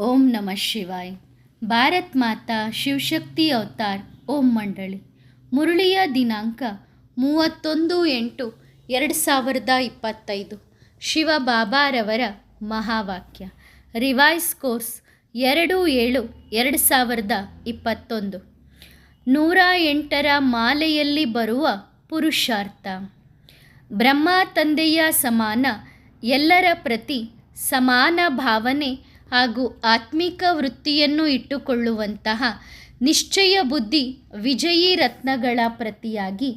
ಓಂ ನಮಃ ಶಿವಾಯ. ಭಾರತ್ ಮಾತಾ ಶಿವಶಕ್ತಿ ಅವತಾರ್ ಓಂ ಮಂಡಳಿ. ಮುರಳಿಯ ದಿನಾಂಕ 31/8/2025. ಶಿವ ಬಾಬಾರವರ ಮಹಾವಾಕ್ಯ. Revise course 2/7/2021. 108ರ ಮಾಲೆಯಲ್ಲಿ ಬರುವ ಪುರುಷಾರ್ಥ. ಬ್ರಹ್ಮ ತಂದೆಯ ಸಮಾನ, ಎಲ್ಲರ ಪ್ರತಿ ಸಮಾನ ಭಾವನೆ ಹಾಗೂ ಆತ್ಮಿಕ ವೃತ್ತಿಯನ್ನು ಇಟ್ಟುಕೊಳ್ಳುವಂತಹ ನಿಶ್ಚಯ ಬುದ್ಧಿ ವಿಜಯೀ ರತ್ನಗಳ ಪ್ರತಿಯಾಗಿ,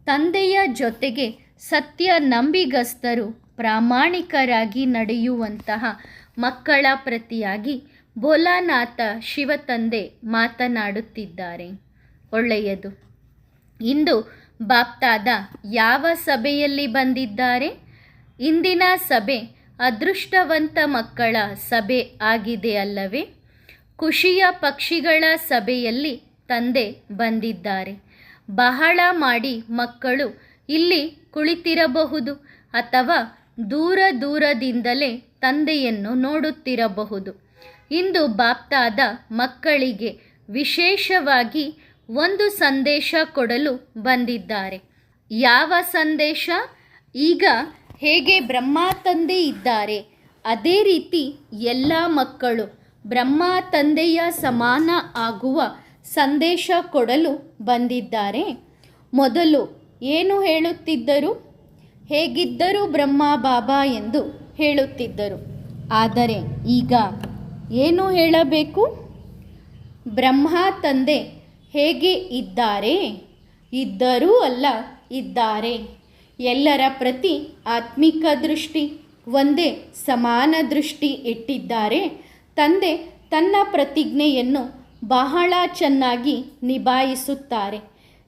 ತಂದೆಯ ಜೊತೆಗೆ ಸತ್ಯ ನಂಬಿಗಸ್ತರು ಪ್ರಾಮಾಣಿಕರಾಗಿ ನಡೆಯುವಂತಹ ಮಕ್ಕಳ ಪ್ರತಿಯಾಗಿ ಭೋಲಾನಾಥ ಶಿವತಂದೆ ಮಾತನಾಡುತ್ತಿದ್ದಾರೆ. ಒಳ್ಳೆಯದು. ಇಂದು ಬಾಪ್ತಾದ ಯಾವ ಸಭೆಯಲ್ಲಿ ಬಂದಿದ್ದಾರೆ? ಇಂದಿನ ಸಭೆ ಅದೃಷ್ಟವಂತ ಮಕ್ಕಳ ಸಭೆ ಆಗಿದೆ ಅಲ್ಲವೇ? ಖುಷಿಯ ಪಕ್ಷಿಗಳ ಸಭೆಯಲ್ಲಿ ತಂದೆ ಬಂದಿದ್ದಾರೆ. ಬಹಳ ಮಾಡಿ ಮಕ್ಕಳು ಇಲ್ಲಿ ಕುಳಿತಿರಬಹುದು ಅಥವಾ ದೂರ ದೂರದಿಂದಲೇ ತಂದೆಯನ್ನು ನೋಡುತ್ತಿರಬಹುದು. ಇಂದು ಬಾಪ್ತಾದ ಮಕ್ಕಳಿಗೆ ವಿಶೇಷವಾಗಿ ಒಂದು ಸಂದೇಶ ಕೊಡಲು ಬಂದಿದ್ದಾರೆ. ಯಾವ ಸಂದೇಶ? ಈಗ ಹೇಗೆ ಬ್ರಹ್ಮ ತಂದೆ ಇದ್ದಾರೆ, ಅದೇ ರೀತಿ ಎಲ್ಲ ಮಕ್ಕಳು ಬ್ರಹ್ಮ ತಂದೆಯ ಸಮಾನ ಆಗುವ ಸಂದೇಶ ಕೊಡಲು ಬಂದಿದ್ದಾರೆ. ಮೊದಲು ಏನು ಹೇಳುತ್ತಿದ್ದರು? ಹೇಗಿದ್ದರು ಬ್ರಹ್ಮ ಬಾಬಾ ಎಂದು ಹೇಳುತ್ತಿದ್ದರು. ಆದರೆ ಈಗ ಏನು ಹೇಳಬೇಕು? ಬ್ರಹ್ಮ ತಂದೆ ಹೇಗೆ ಇದ್ದಾರೆ? ಇದ್ದರೂ ಅಲ್ಲ, ಇದ್ದಾರೆ. ಎಲ್ಲರ ಪ್ರತಿ ಆತ್ಮಿಕ ದೃಷ್ಟಿ, ಒಂದೇ ಸಮಾನ ದೃಷ್ಟಿ ಇಟ್ಟಿದ್ದಾರೆ. ತಂದೆ ತನ್ನ ಪ್ರತಿಜ್ಞೆಯನ್ನು ಬಹಳ ಚೆನ್ನಾಗಿ ನಿಭಾಯಿಸುತ್ತಾರೆ.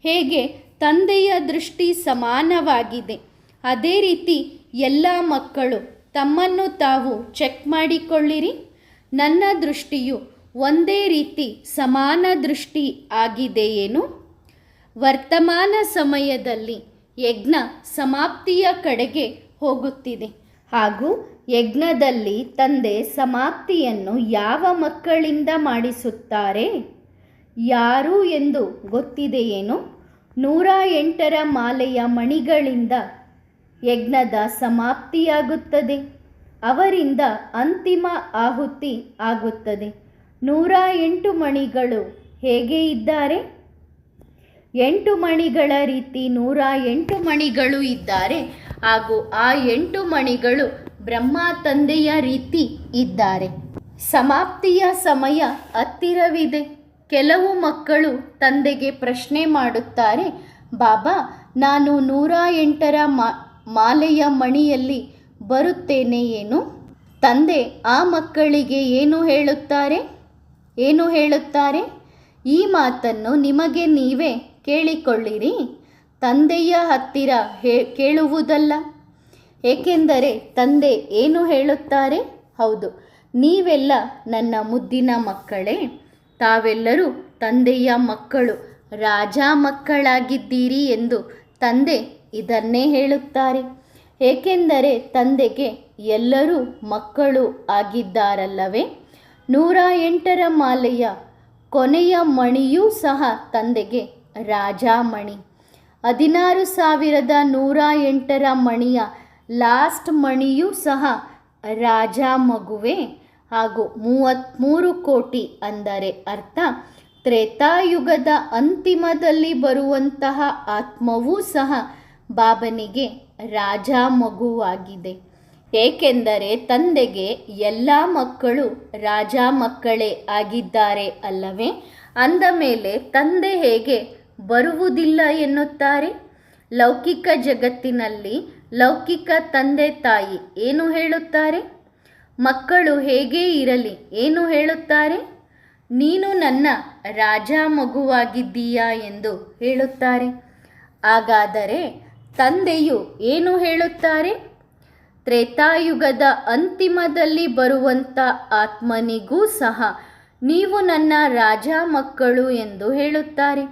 ಹೇಗೆ ತಂದೆಯ ದೃಷ್ಟಿ ಸಮಾನವಾಗಿದೆ, ಅದೇ ರೀತಿ ಎಲ್ಲ ಮಕ್ಕಳು ತಮ್ಮನ್ನು ತಾವು ಚೆಕ್ ಮಾಡಿಕೊಳ್ಳಿರಿ. ನನ್ನ ದೃಷ್ಟಿಯು ಒಂದೇ ರೀತಿ ಸಮಾನ ದೃಷ್ಟಿ ಆಗಿದೆಯೇನು? ವರ್ತಮಾನ ಸಮಯದಲ್ಲಿ ಯಜ್ಞ ಸಮಾಪ್ತಿಯ ಕಡೆಗೆ ಹೋಗುತ್ತಿದೆ ಹಾಗೂ ಯಜ್ಞದಲ್ಲಿ ತಂದೆ ಸಮಾಪ್ತಿಯನ್ನು ಯಾವ ಮಕ್ಕಳಿಂದ ಮಾಡಿಸುತ್ತಾರೆ? ಯಾರು ಎಂದು ಗೊತ್ತಿದೆಯೇನು? 108ರ ಮಾಲೆಯ ಮಣಿಗಳಿಂದ ಯಜ್ಞದ ಸಮಾಪ್ತಿಯಾಗುತ್ತದೆ. ಅವರಿಂದ ಅಂತಿಮ ಆಹುತಿ ಆಗುತ್ತದೆ. 108 ಮಣಿಗಳು ಹೇಗೆ ಇದ್ದಾರೆ? 8 ಮಣಿಗಳ ರೀತಿ 108 ಮಣಿಗಳು ಇದ್ದಾರೆ ಹಾಗೂ ಆ 8 ಮಣಿಗಳು ಬ್ರಹ್ಮ ತಂದೆಯ ರೀತಿ ಇದ್ದಾರೆ. ಸಮಾಪ್ತಿಯ ಸಮಯ ಹತ್ತಿರವಿದೆ. ಕೆಲವು ಮಕ್ಕಳು ತಂದೆಗೆ ಪ್ರಶ್ನೆ ಮಾಡುತ್ತಾರೆ, ಬಾಬಾ, ನಾನು 108ರ ಮಾಲೆಯ ಮಣಿಯಲ್ಲಿ ಬರುತ್ತೇನೆ ಏನು? ತಂದೆ ಆ ಮಕ್ಕಳಿಗೆ ಏನು ಹೇಳುತ್ತಾರೆ? ಈ ಮಾತನ್ನು ನಿಮಗೆ ನೀವೇ ಕೇಳಿಕೊಳ್ಳಿರಿ. ತಂದೆಯ ಹತ್ತಿರ ಕೇಳುವುದಲ್ಲ. ಏಕೆಂದರೆ ತಂದೆ ಏನು ಹೇಳುತ್ತಾರೆ? ಹೌದು, ನೀವೆಲ್ಲ ನನ್ನ ಮುದ್ದಿನ ಮಕ್ಕಳೇ. ತಾವೆಲ್ಲರೂ ತಂದೆಯ ಮಕ್ಕಳು, ರಾಜ ಮಕ್ಕಳಾಗಿದ್ದೀರಿ ಎಂದು ತಂದೆ ಇದನ್ನೇ ಹೇಳುತ್ತಾರೆ. ಏಕೆಂದರೆ ತಂದೆಗೆ ಎಲ್ಲರೂ ಮಕ್ಕಳು ಆಗಿದ್ದಾರಲ್ಲವೇ? 108ರ ಮಾಲೆಯ ಕೊನೆಯ ಮಣಿಯೂ ಸಹ ತಂದೆಗೆ ರಾಜಾಮಣಿ. 16,108ರ ಮಣಿಯ ಲಾಸ್ಟ್ ಮಣಿಯೂ ಸಹ ರಾಜ ಮಗುವೆ ಹಾಗೂ 33 ಕೋಟಿ ಅಂದರೆ ಅರ್ಥ ತ್ರೇತಾಯುಗದ ಅಂತಿಮದಲ್ಲಿ ಬರುವಂತಹ ಆತ್ಮವೂ ಸಹ ಬಾಬನಿಗೆ ರಾಜ ಮಗುವಾಗಿದೆ. ಏಕೆಂದರೆ ತಂದೆಗೆ ಎಲ್ಲ ಮಕ್ಕಳು ರಾಜ ಮಕ್ಕಳೇ ಆಗಿದ್ದಾರೆ ಅಲ್ಲವೇ? ಅಂದ ಮೇಲೆ ತಂದೆ ಹೇಗೆ ಬರುವುದಿಲ್ಲ ಎನ್ನುತ್ತಾರೆ? ಲೌಕಿಕ ಜಗತ್ತಿನಲ್ಲಿ ಲೌಕಿಕ ತಂದೆ ತಾಯಿ ಏನು ಹೇಳುತ್ತಾರೆ? ಮಕ್ಕಳು ಹೇಗೆ ಇರಲಿ ಏನು ಹೇಳುತ್ತಾರೆ? ನೀನು ನನ್ನ ರಾಜ ಮಗುವಾಗಿದ್ದೀಯಾ ಎಂದು ಹೇಳುತ್ತಾರೆ. ಹಾಗಾದರೆ ತಂದೆಯು ಏನು ಹೇಳುತ್ತಾರೆ? ತ್ರೇತಾಯುಗದ ಅಂತಿಮದಲ್ಲಿ ಬರುವಂಥ ಆತ್ಮನಿಗೂ ಸಹ ನೀವು ನನ್ನ ರಾಜ ಮಕ್ಕಳು ಎಂದು ಹೇಳುತ್ತಾರೆ.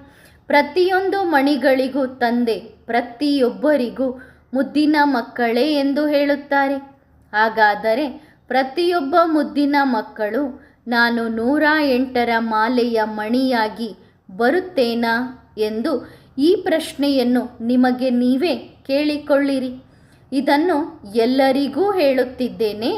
ಪ್ರತಿಯೊಂದು ಮಣಿಗಳಿಗೂ ತಂದೆ ಪ್ರತಿಯೊಬ್ಬರಿಗೂ ಮುದ್ದಿನ ಮಕ್ಕಳೇ ಎಂದು ಹೇಳುತ್ತಾರೆ. ಹಾಗಾದರೆ ಪ್ರತಿಯೊಬ್ಬ ಮುದ್ದಿನ ಮಕ್ಕಳು ನಾನು 108ರ ಮಾಲೆಯ ಮಣಿಯಾಗಿ ಬರುತ್ತೇನಾ ಎಂದು ಈ ಪ್ರಶ್ನೆಯನ್ನು ನಿಮಗೆ ನೀವೇ ಕೇಳಿಕೊಳ್ಳಿರಿ. ಇದನ್ನು ಎಲ್ಲರಿಗೂ ಹೇಳುತ್ತಿದ್ದೇನೆ.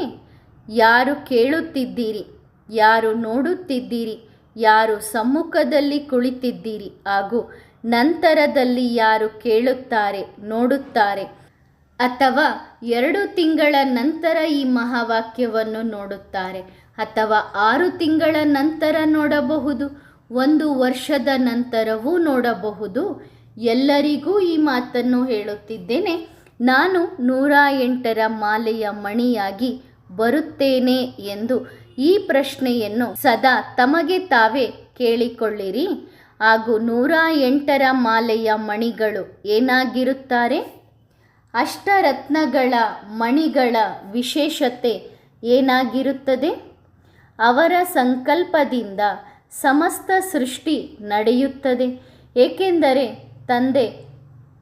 ಯಾರು ಕೇಳುತ್ತಿದ್ದೀರಿ, ಯಾರು ನೋಡುತ್ತಿದ್ದೀರಿ, ಯಾರು ಸಮ್ಮುಖದಲ್ಲಿ ಕುಳಿತಿದ್ದೀರಿ ಹಾಗೂ ನಂತರದಲ್ಲಿ ಯಾರು ಕೇಳುತ್ತಾರೆ, ನೋಡುತ್ತಾರೆ, ಅಥವಾ 2 ತಿಂಗಳ ನಂತರ ಈ ಮಹಾವಾಕ್ಯವನ್ನು ನೋಡುತ್ತಾರೆ, ಅಥವಾ 6 ತಿಂಗಳ ನಂತರ ನೋಡಬಹುದು, 1 ವರ್ಷದ ನಂತರವೂ ನೋಡಬಹುದು. ಎಲ್ಲರಿಗೂ ಈ ಮಾತನ್ನು ಹೇಳುತ್ತಿದ್ದೇನೆ. ನಾನು 108ರ ಮಾಲೆಯ ಮಣಿಯಾಗಿ ಬರುತ್ತೇನೆ ಎಂದು ಈ ಪ್ರಶ್ನೆಯನ್ನು ಸದಾ ತಮಗೆ ತಾವೇ ಕೇಳಿಕೊಳ್ಳಿರಿ. ಹಾಗೂ 108ರ ಮಾಲೆಯ ಮಣಿಗಳು ಏನಾಗಿರುತ್ತಾರೆ? ಅಷ್ಟರತ್ನಗಳ ಮಣಿಗಳ ವಿಶೇಷತೆ ಏನಾಗಿರುತ್ತದೆ? ಅವರ ಸಂಕಲ್ಪದಿಂದ ಸಮಸ್ತ ಸೃಷ್ಟಿ ನಡೆಯುತ್ತದೆ. ಏಕೆಂದರೆ ತಂದೆ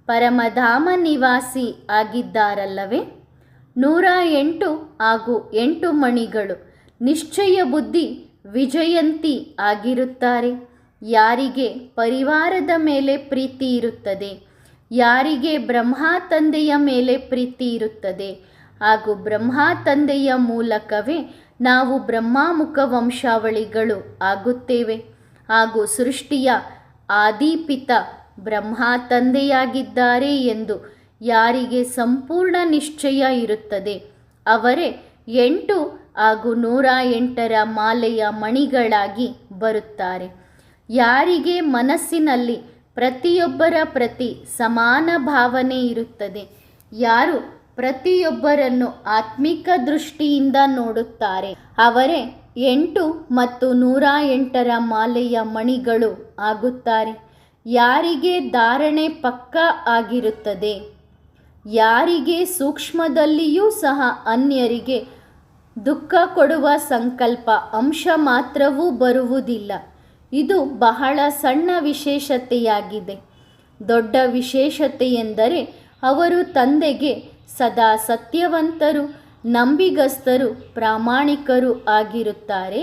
ಪರಮಧಾಮ ನಿವಾಸಿ ಆಗಿದ್ದಾರಲ್ಲವೇ. 108 ಹಾಗೂ 8 ಮಣಿಗಳು ನಿಶ್ಚಯ ಬುದ್ಧಿ ವಿಜಯಂತಿ ಆಗಿರುತ್ತಾರೆ. ಯಾರಿಗೆ ಪರಿವಾರದ ಮೇಲೆ ಪ್ರೀತಿ ಇರುತ್ತದೆ, ಯಾರಿಗೆ ಬ್ರಹ್ಮ ತಂದೆಯ ಮೇಲೆ ಪ್ರೀತಿ ಇರುತ್ತದೆ ಹಾಗೂ ಬ್ರಹ್ಮ ತಂದೆಯ ಮೂಲಕವೇ ನಾವು ಬ್ರಹ್ಮಮುಖ ವಂಶಾವಳಿಗಳು ಆಗುತ್ತೇವೆ. ಹಾಗೂ ಸೃಷ್ಟಿಯ ಆದಿಪಿತ ಬ್ರಹ್ಮ ತಂದೆಯಾಗಿದ್ದಾರೆ ಎಂದು ಯಾರಿಗೆ ಸಂಪೂರ್ಣ ನಿಶ್ಚಯ ಇರುತ್ತದೆ ಅವರೇ 8 ಹಾಗೂ 108ರ ಮಾಲೆಯ ಮಣಿಗಳಾಗಿ ಬರುತ್ತಾರೆ. ಯಾರಿಗೆ ಮನಸ್ಸಿನಲ್ಲಿ ಪ್ರತಿಯೊಬ್ಬರ ಪ್ರತಿ ಸಮಾನ ಭಾವನೆ ಇರುತ್ತದೆ, ಯಾರು ಪ್ರತಿಯೊಬ್ಬರನ್ನು ಆತ್ಮಿಕ ದೃಷ್ಟಿಯಿಂದ ನೋಡುತ್ತಾರೆ, ಅವರೇ 8 ಮತ್ತು 108ರ ಮಾಲೆಯ ಮಣಿಗಳು ಆಗುತ್ತಾರೆ. ಯಾರಿಗೆ ಧಾರಣೆ ಪಕ್ಕಾ ಆಗಿರುತ್ತದೆ, ಯಾರಿಗೆ ಸೂಕ್ಷ್ಮದಲ್ಲಿಯೂ ಸಹ ಅನ್ಯರಿಗೆ ದುಃಖ ಕೊಡುವ ಸಂಕಲ್ಪ ಅಂಶ ಮಾತ್ರವೂ ಬರುವುದಿಲ್ಲ. ಇದು ಬಹಳ ಸಣ್ಣ ವಿಶೇಷತೆಯಾಗಿದೆ. ದೊಡ್ಡ ವಿಶೇಷತೆಯೆಂದರೆ ಅವರು ತಂದೆಗೆ ಸದಾ ಸತ್ಯವಂತರು, ನಂಬಿಗಸ್ತರು, ಪ್ರಾಮಾಣಿಕರು ಆಗಿರುತ್ತಾರೆ.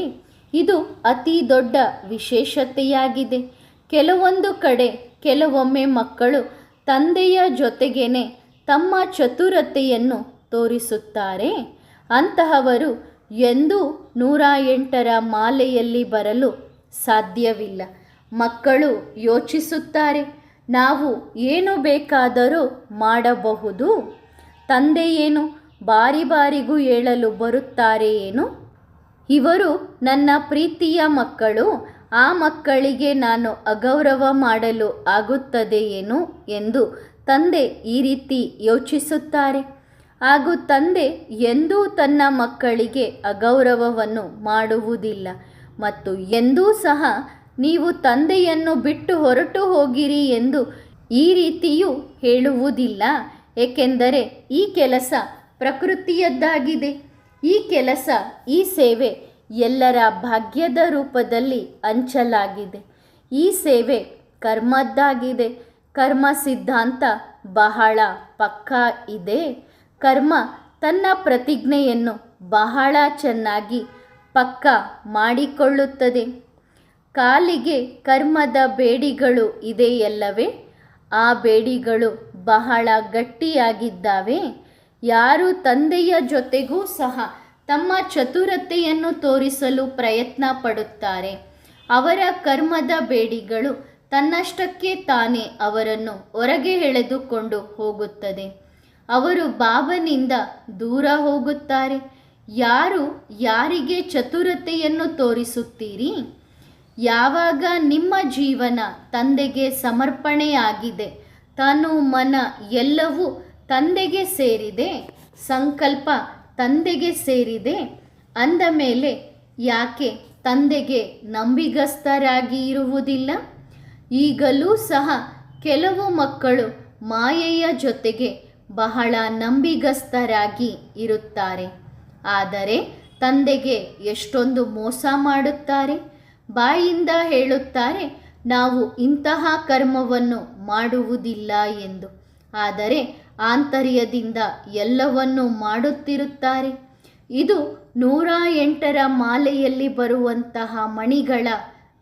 ಇದು ಅತಿ ದೊಡ್ಡ ವಿಶೇಷತೆಯಾಗಿದೆ. ಕೆಲವೊಂದು ಕಡೆ ಕೆಲವೊಮ್ಮೆ ಮಕ್ಕಳು ತಂದೆಯ ಜೊತೆಗೇನೆ ತಮ್ಮ ಚತುರತೆಯನ್ನು ತೋರಿಸುತ್ತಾರೆ. ಅಂತಹವರು ಎಂದೂ 108ರ ಮಾಲೆಯಲ್ಲಿ ಬರಲು ಸಾಧ್ಯವಿಲ್ಲ. ಮಕ್ಕಳು ಯೋಚಿಸುತ್ತಾರೆ, ನಾವು ಏನು ಬೇಕಾದರೂ ಮಾಡಬಹುದು, ತಂದೆ ಏನು ಬಾರಿ ಬಾರಿಗೂ ಹೇಳಲು ಬರುತ್ತಾರೆ ಏನು? ಇವರು ನನ್ನ ಪ್ರೀತಿಯ ಮಕ್ಕಳು, ಆ ಮಕ್ಕಳಿಗೆ ನಾನು ಅಗೌರವ ಮಾಡಲು ಆಗುತ್ತದೆಯೇನು ಎಂದು ತಂದೆ ಈ ರೀತಿ ಯೋಚಿಸುತ್ತಾರೆ. ಹಾಗೂ ತಂದೆ ಎಂದೂ ತನ್ನ ಮಕ್ಕಳಿಗೆ ಅಗೌರವವನ್ನು ಮಾಡುವುದಿಲ್ಲ ಮತ್ತು ಎಂದೂ ಸಹ ನೀವು ತಂದೆಯನ್ನು ಬಿಟ್ಟು ಹೊರಟು ಹೋಗಿರಿ ಎಂದು ಈ ರೀತಿಯೂ ಹೇಳುವುದಿಲ್ಲ. ಏಕೆಂದರೆ ಈ ಕೆಲಸ ಪ್ರಕೃತಿಯದ್ದಾಗಿದೆ. ಈ ಕೆಲಸ, ಈ ಸೇವೆ ಎಲ್ಲರ ಭಾಗ್ಯದ ರೂಪದಲ್ಲಿ ಹಂಚಲಾಗಿದೆ. ಈ ಸೇವೆ ಕರ್ಮದ್ದಾಗಿದೆ. ಕರ್ಮ ಸಿದ್ಧಾಂತ ಬಹಳ ಪಕ್ಕಾ ಇದೆ. ಕರ್ಮ ತನ್ನ ಪ್ರತಿಜ್ಞೆಯನ್ನು ಬಹಳ ಚೆನ್ನಾಗಿ ಪಕ್ಕಾ ಮಾಡಿಕೊಳ್ಳುತ್ತದೆ. ಕಾಲಿಗೆ ಕರ್ಮದ ಬೇಡಿಗಳು ಇದೆಯಲ್ಲವೇ, ಆ ಬೇಡಿಗಳು ಬಹಳ ಗಟ್ಟಿಯಾಗಿದ್ದಾವೆ. ಯಾರು ತಂದೆಯ ಜೊತೆಗೂ ಸಹ ತಮ್ಮ ಚತುರತೆಯನ್ನು ತೋರಿಸಲು ಪ್ರಯತ್ನ ಪಡುತ್ತಾರೆ, ಅವರ ಕರ್ಮದ ಬೇಡಿಗಳು ತನ್ನಷ್ಟಕ್ಕೆ ತಾನೇ ಅವರನ್ನು ಹೊರಗೆ ಎಳೆದುಕೊಂಡು ಹೋಗುತ್ತದೆ. ಅವರು ಬಾಬನಿಂದ ದೂರ ಹೋಗುತ್ತಾರೆ. ಯಾರು ಯಾರಿಗೆ ಚತುರತೆಯನ್ನು ತೋರಿಸುತ್ತೀರಿ? ಯಾವಾಗ ನಿಮ್ಮ ಜೀವನ ತಂದೆಗೆ ಸಮರ್ಪಣೆಯಾಗಿದೆ, ತನು ಮನ ಎಲ್ಲವೂ ತಂದೆಗೆ ಸೇರಿದೆ, ಸಂಕಲ್ಪ ತಂದೆಗೆ ಸೇರಿದೆ ಅಂದ ಮೇಲೆ ಯಾಕೆ ತಂದೆಗೆ ನಂಬಿಗಸ್ತರಾಗಿ ಇರುವುದಿಲ್ಲ? ಈಗಲೂ ಸಹ ಕೆಲವು ಮಕ್ಕಳು ಮಾಯೆಯ ಜೊತೆಗೆ ಬಹಳ ನಂಬಿಗಸ್ತರಾಗಿ ಇರುತ್ತಾರೆ. ಆದರೆ ತಂದೆಗೆ ಎಷ್ಟೊಂದು ಮೋಸ ಮಾಡುತ್ತಾರೆ. ಬಾಯಿಂದ ಹೇಳುತ್ತಾರೆ, ನಾವು ಇಂತಹ ಕರ್ಮವನ್ನು ಮಾಡುವುದಿಲ್ಲ ಎಂದು. ಆದರೆ ಆಂತರ್ಯದಿಂದ ಎಲ್ಲವನ್ನೂ ಮಾಡುತ್ತಿರುತ್ತಾರೆ. ಇದು 108ರ ಮಾಲೆಯಲ್ಲಿ ಬರುವಂತಹ ಮಣಿಗಳ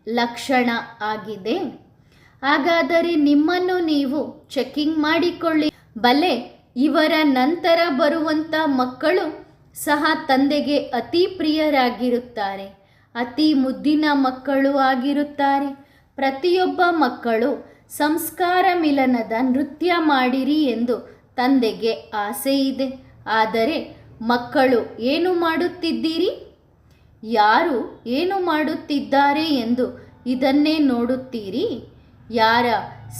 ಲಕ್ಷಣ ಆಗಿದೆ. ಹಾಗಾದರೆ ನಿಮ್ಮನ್ನು ನೀವು ಚೆಕಿಂಗ್ ಮಾಡಿಕೊಳ್ಳಿ. ಬಲೆ ಇವರ ನಂತರ ಬರುವಂಥ ಮಕ್ಕಳು ಸಹ ತಂದೆಗೆ ಅತಿ ಪ್ರಿಯರಾಗಿರುತ್ತಾರೆ, ಅತಿ ಮುದ್ದಿನ ಮಕ್ಕಳು ಆಗಿರುತ್ತಾರೆ. ಪ್ರತಿಯೊಬ್ಬ ಮಕ್ಕಳು ಸಂಸ್ಕಾರ ಮಿಲನದ ನೃತ್ಯ ಮಾಡಿರಿ ಎಂದು ತಂದೆಗೆ ಆಸೆ ಇದೆ. ಆದರೆ ಮಕ್ಕಳು ಏನು ಮಾಡುತ್ತಿದ್ದೀರಿ? ಯಾರು ಏನು ಮಾಡುತ್ತಿದ್ದಾರೆ ಎಂದು ಇದನ್ನೇ ನೋಡುತ್ತೀರಿ. ಯಾರ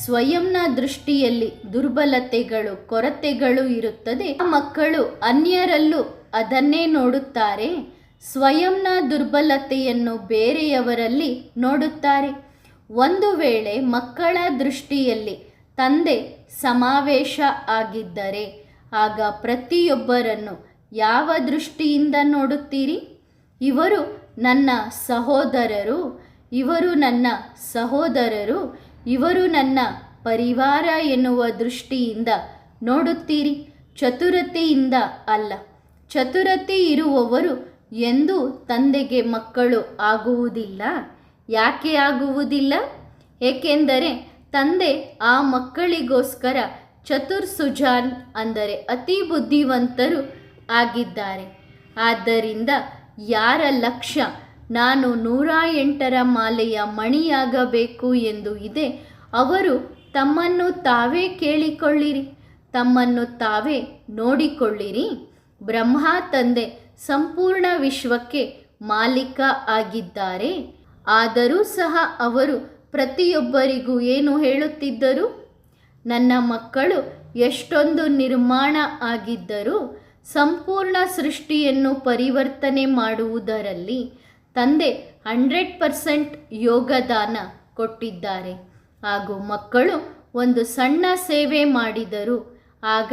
ಸ್ವಯಂನ ದೃಷ್ಟಿಯಲ್ಲಿ ದುರ್ಬಲತೆಗಳು, ಕೊರತೆಗಳು ಇರುತ್ತದೆ, ಆ ಮಕ್ಕಳು ಅನ್ಯರಲ್ಲೂ ಅದನ್ನೇ ನೋಡುತ್ತಾರೆ. ಸ್ವಯಂನ ದುರ್ಬಲತೆಯನ್ನು ಬೇರೆಯವರಲ್ಲಿ ನೋಡುತ್ತಾರೆ. ಒಂದು ವೇಳೆ ಮಕ್ಕಳ ದೃಷ್ಟಿಯಲ್ಲಿ ತಂದೆ ಸಮಾವೇಶ ಆಗಿದ್ದರೆ ಆಗ ಪ್ರತಿಯೊಬ್ಬರನ್ನು ಯಾವ ದೃಷ್ಟಿಯಿಂದ ನೋಡುತ್ತೀರಿ? ಇವರು ನನ್ನ ಸಹೋದರರು, ಇವರು ನನ್ನ ಸಹೋದರರು, ಇವರು ನನ್ನ ಪರಿವಾರ ಎನ್ನುವ ದೃಷ್ಟಿಯಿಂದ ನೋಡುತ್ತೀರಿ, ಚತುರತೆಯಿಂದ ಅಲ್ಲ. ಚತುರತೆ ಇರುವವರು ಎಂದೂ ತಂದೆಗೆ ಮಕ್ಕಳು ಆಗುವುದಿಲ್ಲ. ಯಾಕೆ ಆಗುವುದಿಲ್ಲ? ಏಕೆಂದರೆ ತಂದೆ ಆ ಮಕ್ಕಳಿಗೋಸ್ಕರ ಚತುರ್ಸುಜಾನ್ ಅಂದರೆ ಅತಿ ಬುದ್ಧಿವಂತರು ಆಗಿದ್ದಾರೆ. ಆದ್ದರಿಂದ ಯಾರ ಲಕ್ಷ್ಯ ನಾನು 108ರ ಮಾಲೆಯ ಮಣಿಯಾಗಬೇಕು ಎಂದು ಇದೆ, ಅವರು ತಮ್ಮನ್ನು ತಾವೇ ಕೇಳಿಕೊಳ್ಳಿರಿ, ತಮ್ಮನ್ನು ತಾವೇ ನೋಡಿಕೊಳ್ಳಿರಿ. ಬ್ರಹ್ಮ ತಂದೆ ಸಂಪೂರ್ಣ ವಿಶ್ವಕ್ಕೆ ಮಾಲೀಕ ಆಗಿದ್ದಾರೆ. ಆದರೂ ಸಹ ಅವರು ಪ್ರತಿಯೊಬ್ಬರಿಗೂ ಏನು ಹೇಳುತ್ತಿದ್ದರು? ನನ್ನ ಮಕ್ಕಳು ಎಷ್ಟೊಂದು ನಿರ್ಮಾಣ ಆಗಿದ್ದರೂ ಸಂಪೂರ್ಣ ಸೃಷ್ಟಿಯನ್ನು ಪರಿವರ್ತನೆ ಮಾಡುವುದರಲ್ಲಿ ತಂದೆ 100% ಯೋಗದಾನ ಕೊಟ್ಟಿದ್ದಾರೆ. ಹಾಗೂ ಮಕ್ಕಳು ಒಂದು ಸಣ್ಣ ಸೇವೆ ಮಾಡಿದರು ಆಗ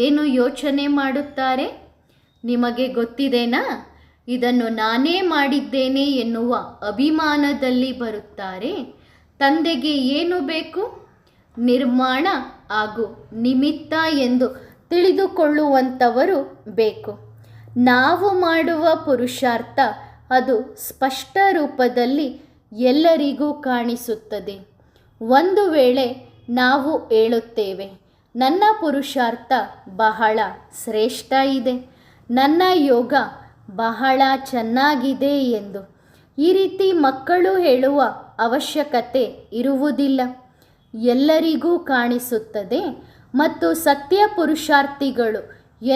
ಏನು ಯೋಚನೆ ಮಾಡುತ್ತಾರೆ? ನಿಮಗೆ ಗೊತ್ತಿದೆನಾ? ಇದನ್ನು ನಾನೇ ಮಾಡಿದ್ದೇನೆ ಎನ್ನುವ ಅಭಿಮಾನದಲ್ಲಿ ಬರುತ್ತಾರೆ. ತಂದೆಗೆ ಏನು ಬೇಕು? ನಿರ್ಮಾಣ ಹಾಗೂ ನಿಮಿತ್ತ ಎಂದು ತಿಳಿದುಕೊಳ್ಳುವಂಥವರು ಬೇಕು. ನಾವು ಮಾಡುವ ಪುರುಷಾರ್ಥ ಅದು ಸ್ಪಷ್ಟ ರೂಪದಲ್ಲಿ ಎಲ್ಲರಿಗೂ ಕಾಣಿಸುತ್ತದೆ. ಒಂದು ವೇಳೆ ನಾವು ಹೇಳುತ್ತೇವೆ, ನನ್ನ ಪುರುಷಾರ್ಥ ಬಹಳ ಶ್ರೇಷ್ಠ ಇದೆ, ನನ್ನ ಯೋಗ ಬಹಳ ಚೆನ್ನಾಗಿದೆ ಎಂದು. ಈ ರೀತಿ ಮಕ್ಕಳು ಹೇಳುವ ಅವಶ್ಯಕತೆ ಇರುವುದಿಲ್ಲ. ಎಲ್ಲರಿಗೂ ಕಾಣಿಸುತ್ತದೆ. ಮತ್ತು ಸತ್ಯ ಪುರುಷಾರ್ಥಿಗಳು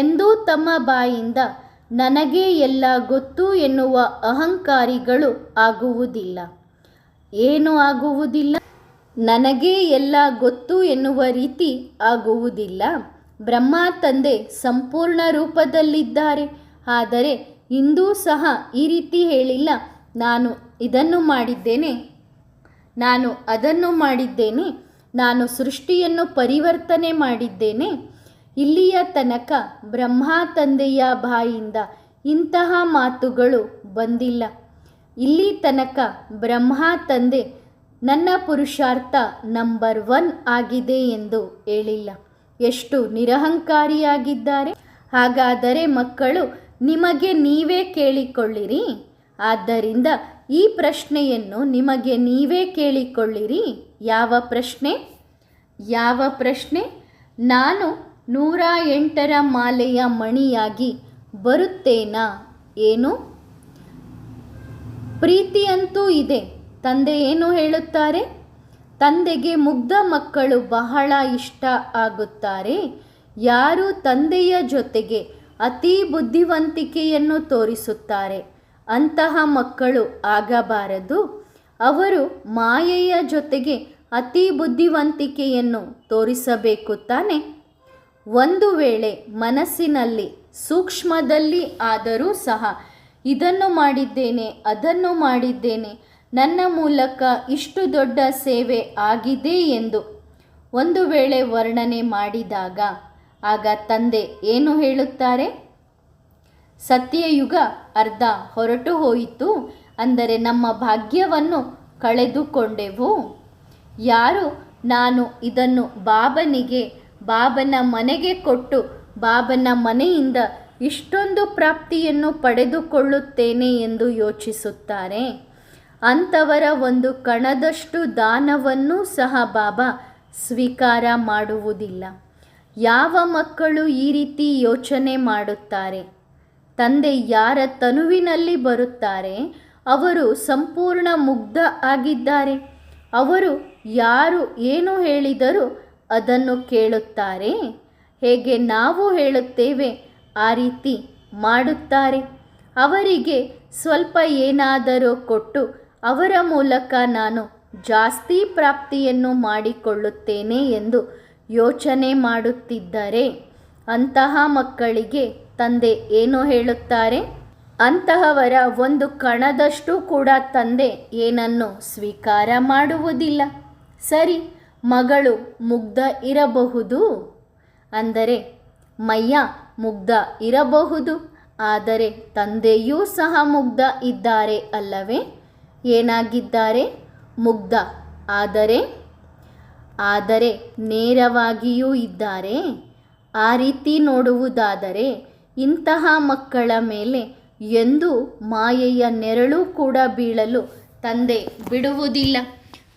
ಎಂದೂ ತಮ್ಮ ಬಾಯಿಂದ ನನಗೆ ಎಲ್ಲ ಗೊತ್ತು ಎನ್ನುವ ಅಹಂಕಾರಿಗಳು ಆಗುವುದಿಲ್ಲ. ಏನು ಆಗುವುದಿಲ್ಲ? ನನಗೆ ಎಲ್ಲ ಗೊತ್ತು ಎನ್ನುವ ರೀತಿ ಆಗುವುದಿಲ್ಲ. ಬ್ರಹ್ಮ ತಂದೆ ಸಂಪೂರ್ಣ ರೂಪದಲ್ಲಿದ್ದಾರೆ. ಆದರೆ ಇಂದೂ ಸಹ ಈ ರೀತಿ ಹೇಳಿಲ್ಲ, ನಾನು ಇದನ್ನು ಮಾಡಿದ್ದೇನೆ, ನಾನು ಅದನ್ನು ಮಾಡಿದ್ದೇನೆ, ನಾನು ಸೃಷ್ಟಿಯನ್ನು ಪರಿವರ್ತನೆ ಮಾಡಿದ್ದೇನೆ. ಇಲ್ಲಿಯ ತನಕ ಬ್ರಹ್ಮ ತಂದೆಯ ಬಾಯಿಂದ ಇಂತಹ ಮಾತುಗಳು ಬಂದಿಲ್ಲ. ಇಲ್ಲಿ ತನಕ ಬ್ರಹ್ಮ ತಂದೆ ನನ್ನ ಪುರುಷಾರ್ಥ ನಂಬರ್ 1 ಆಗಿದೆ ಎಂದು ಹೇಳಿಲ್ಲ. ಎಷ್ಟು ನಿರಹಂಕಾರಿಯಾಗಿದ್ದಾರೆ. ಹಾಗಾದರೆ ಮಕ್ಕಳು ನಿಮಗೆ ನೀವೇ ಕೇಳಿಕೊಳ್ಳಿರಿ. ಆದ್ದರಿಂದ ಈ ಪ್ರಶ್ನೆಯನ್ನು ನಿಮಗೆ ನೀವೇ ಕೇಳಿಕೊಳ್ಳಿರಿ. ಯಾವ ಪ್ರಶ್ನೆ? ಯಾವ ಪ್ರಶ್ನೆ? ನಾನು 108ರ ಮಾಲೆಯ ಮಣಿಯಾಗಿ ಬರುತ್ತೇನಾ? ಏನು? ಪ್ರೀತಿಯಂತೂ ಇದೆ. ತಂದೆ ಏನು ಹೇಳುತ್ತಾರೆ? ತಂದೆಗೆ ಮುಗ್ಧ ಮಕ್ಕಳು ಬಹಳ ಇಷ್ಟ ಆಗುತ್ತಾರೆ. ಯಾರು ತಂದೆಯ ಜೊತೆಗೆ ಅತಿ ಬುದ್ಧಿವಂತಿಕೆಯನ್ನು ತೋರಿಸುತ್ತಾರೆ ಅಂತಹ ಮಕ್ಕಳು ಆಗಬಾರದು. ಅವರು ಮಾಯೆಯ ಜೊತೆಗೆ ಅತಿ ಬುದ್ಧಿವಂತಿಕೆಯನ್ನು ತೋರಿಸಬೇಕು ತಾನೆ. ಒಂದು ವೇಳೆ ಮನಸ್ಸಿನಲ್ಲಿ ಸೂಕ್ಷ್ಮದಲ್ಲಿ ಆದರೂ ಸಹ ಇದನ್ನು ಮಾಡಿದ್ದೇನೆ, ಅದನ್ನು ಮಾಡಿದ್ದೇನೆ, ನನ್ನ ಮೂಲಕ ಇಷ್ಟು ದೊಡ್ಡ ಸೇವೆ ಆಗಿದೆ ಎಂದು ಒಂದು ವೇಳೆ ವರ್ಣನೆ ಮಾಡಿದಾಗ ಆಗ ತಂದೆ ಏನು ಹೇಳುತ್ತಾರೆ? ಸತ್ಯಯುಗ ಅರ್ಧ ಹೊರಟು ಹೋಯಿತು, ಅಂದರೆ ನಮ್ಮ ಭಾಗ್ಯವನ್ನು ಕಳೆದುಕೊಂಡೆವು. ಯಾರು ನಾನು ಇದನ್ನು ಬಾಬನಿಗೆ, ಬಾಬನ ಮನೆಗೆ ಕೊಟ್ಟು ಬಾಬನ ಮನೆಯಿಂದ ಇಷ್ಟೊಂದು ಪ್ರಾಪ್ತಿಯನ್ನು ಪಡೆದುಕೊಳ್ಳುತ್ತೇನೆ ಎಂದು ಯೋಚಿಸುತ್ತಾರೆ. ಅಂಥವರ ಒಂದು ಕಣದಷ್ಟು ದಾನವನ್ನೂ ಸಹ ಬಾಬಾ ಸ್ವೀಕಾರ ಮಾಡುವುದಿಲ್ಲ. ಯಾವ ಮಕ್ಕಳು ಈ ರೀತಿ ಯೋಚನೆ ಮಾಡುತ್ತಾರೆ, ತಂದೆ ಯಾರ ತನುವಿನಲ್ಲಿ ಬರುತ್ತಾರೆ ಅವರು ಸಂಪೂರ್ಣ ಮುಗ್ಧ ಆಗಿದ್ದಾರೆ. ಅವರು ಯಾರು ಏನು ಹೇಳಿದರೂ ಅದನ್ನು ಕೇಳುತ್ತಾರೆ. ಹೇಗೆ ನಾವು ಹೇಳುತ್ತೇವೆ ಆ ರೀತಿ ಮಾಡುತ್ತಾರೆ. ಅವರಿಗೆ ಸ್ವಲ್ಪ ಏನಾದರೂ ಕೊಟ್ಟು ಅವರ ಮೂಲಕ ನಾನು ಜಾಸ್ತಿ ಪ್ರಾಪ್ತಿಯನ್ನು ಮಾಡಿಕೊಳ್ಳುತ್ತೇನೆ ಎಂದು ಯೋಚನೆ ಮಾಡುತ್ತಿದ್ದರೆ ಅಂತಹ ಮಕ್ಕಳಿಗೆ ತಂದೆ ಏನು ಹೇಳುತ್ತಾರೆ? ಅಂತಹವರ ಒಂದು ಕಣದಷ್ಟು ಕೂಡ ತಂದೆ ಏನನ್ನು ಸ್ವೀಕಾರ ಮಾಡುವುದಿಲ್ಲ. ಸರಿ, ಮಗಳು ಮುಗ್ಧ ಇರಬಹುದು ಅಂದರೆ ಮಯ್ಯ ಮುಗ್ಧ ಇರಬಹುದು, ಆದರೆ ತಂದೆಯೂ ಸಹ ಮುಗ್ಧ ಇದ್ದಾರೆ ಅಲ್ಲವೇ? ಏನಾಗಿದ್ದಾರೆ? ಮುಗ್ಧ. ಆದರೆ ನೇರವಾಗಿಯೂ ಇದ್ದಾರೆ. ಆ ರೀತಿ ನೋಡುವುದಾದರೆ ಇಂತಹ ಮಕ್ಕಳ ಮೇಲೆ ಎಂದೂ ಮಾಯೆಯ ನೆರಳು ಕೂಡ ಬೀಳಲು ತಂದೆ ಬಿಡುವುದಿಲ್ಲ.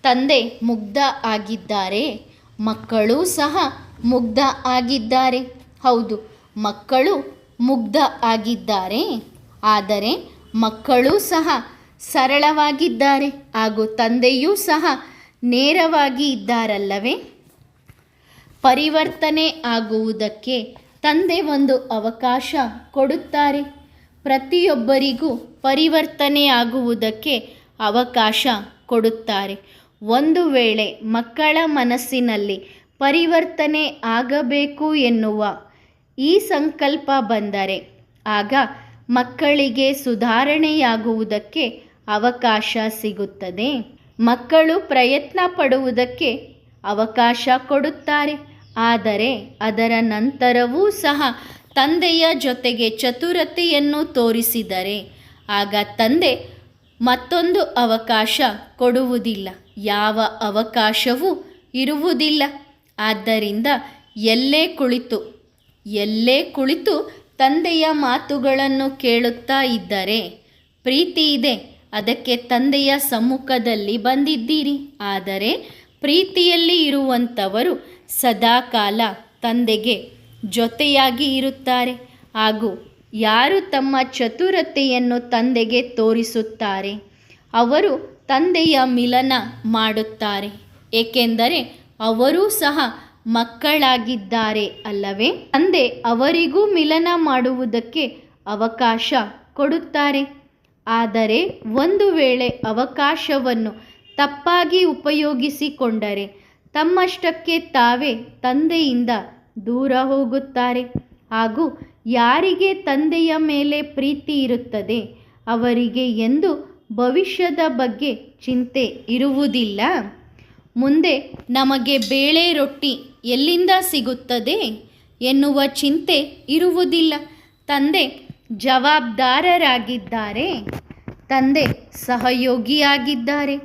ತಂದೆ ಮುಗ್ಧ ಆಗಿದ್ದಾರೆ, ಮಕ್ಕಳೂ ಸಹ ಮುಗ್ಧ ಆಗಿದ್ದಾರೆ. ಹೌದು, ಮಕ್ಕಳು ಮುಗ್ಧ ಆಗಿದ್ದಾರೆ, ಆದರೆ ಮಕ್ಕಳೂ ಸಹ ಸರಳವಾಗಿದ್ದಾರೆ ಹಾಗೂ ತಂದೆಯೂ ಸಹ ನೇರವಾಗಿ ಇದ್ದಾರಲ್ಲವೇ? ಪರಿವರ್ತನೆ ಆಗುವುದಕ್ಕೆ ತಂದೆ ಒಂದು ಅವಕಾಶ ಕೊಡುತ್ತಾರೆ. ಪ್ರತಿಯೊಬ್ಬರಿಗೂ ಪರಿವರ್ತನೆ ಆಗುವುದಕ್ಕೆ ಅವಕಾಶ ಕೊಡುತ್ತಾರೆ. ಒಂದು ವೇಳೆ ಮಕ್ಕಳ ಮನಸ್ಸಿನಲ್ಲಿ ಪರಿವರ್ತನೆ ಆಗಬೇಕು ಎನ್ನುವ ಈ ಸಂಕಲ್ಪ ಬಂದರೆ ಆಗ ಮಕ್ಕಳಿಗೆ ಸುಧಾರಣೆಯಾಗುವುದಕ್ಕೆ ಅವಕಾಶ ಸಿಗುತ್ತದೆ. ಮಕ್ಕಳು ಪ್ರಯತ್ನ ಪಡುವುದಕ್ಕೆ ಅವಕಾಶ ಕೊಡುತ್ತಾರೆ. ಆದರೆ ಅದರ ನಂತರವೂ ಸಹ ತಂದೆಯ ಜೊತೆಗೆ ಚತುರತೆಯನ್ನು ತೋರಿಸಿದರೆ ಆಗ ತಂದೆ ಮತ್ತೊಂದು ಅವಕಾಶ ಕೊಡುವುದಿಲ್ಲ, ಯಾವ ಅವಕಾಶವೂ ಇರುವುದಿಲ್ಲ. ಆದ್ದರಿಂದ ಎಲ್ಲೇ ಕುಳಿತು ತಂದೆಯ ಮಾತುಗಳನ್ನು ಕೇಳುತ್ತಾ ಇದ್ದರೆ ಪ್ರೀತಿ ಇದೆ, ಅದಕ್ಕೆ ತಂದೆಯ ಸಮ್ಮುಖದಲ್ಲಿ ಬಂದಿದ್ದೀರಿ. ಆದರೆ ಪ್ರೀತಿಯಲ್ಲಿ ಇರುವಂಥವರು ಸದಾಕಾಲ ತಂದೆಗೆ ಜೊತೆಯಾಗಿ ಇರುತ್ತಾರೆ ಹಾಗೂ ಯಾರು ತಮ್ಮ ಚತುರತೆಯನ್ನು ತಂದೆಗೆ ತೋರಿಸುತ್ತಾರೆ ಅವರು ತಂದೆಯ ಮಿಲನ ಮಾಡುತ್ತಾರೆ. ಏಕೆಂದರೆ ಅವರೂ ಸಹ ಮಕ್ಕಳಾಗಿದ್ದಾರೆ ಅಲ್ಲವೇ? ತಂದೆ ಅವರಿಗೂ ಮಿಲನ ಮಾಡುವುದಕ್ಕೆ ಅವಕಾಶ ಕೊಡುತ್ತಾರೆ. ಆದರೆ ಒಂದು ವೇಳೆ ಅವಕಾಶವನ್ನು ತಪ್ಪಾಗಿ ಉಪಯೋಗಿಸಿಕೊಂಡರೆ ತಮ್ಮಷ್ಟಕ್ಕೆ ತಾವೇ ತಂದೆಯಿಂದ ದೂರ ಹೋಗುತ್ತಾರೆ. ಹಾಗೂ ಯಾರಿಗೆ ತಂದೆಯ ಮೇಲೆ ಪ್ರೀತಿ ಇರುತ್ತದೆ ಅವರಿಗೆ ಎಂದು ಭವಿಷ್ಯದ ಬಗ್ಗೆ ಚಿಂತೆ ಇರುವುದಿಲ್ಲ. ಮುಂದೆ ನಮಗೆ ಬೇಳೆ ರೊಟ್ಟಿ ಎಲ್ಲಿಂದ ಸಿಗುತ್ತದೆ ಎನ್ನುವ ಚಿಂತೆ ಇರುವುದಿಲ್ಲ. ತಂದೆ ಜವಾಬ್ದಾರರಾಗಿದ್ದಾರೆ, ತಂದೆ ಸಹಯೋಗಿಯಾಗಿದ್ದಾರೆ.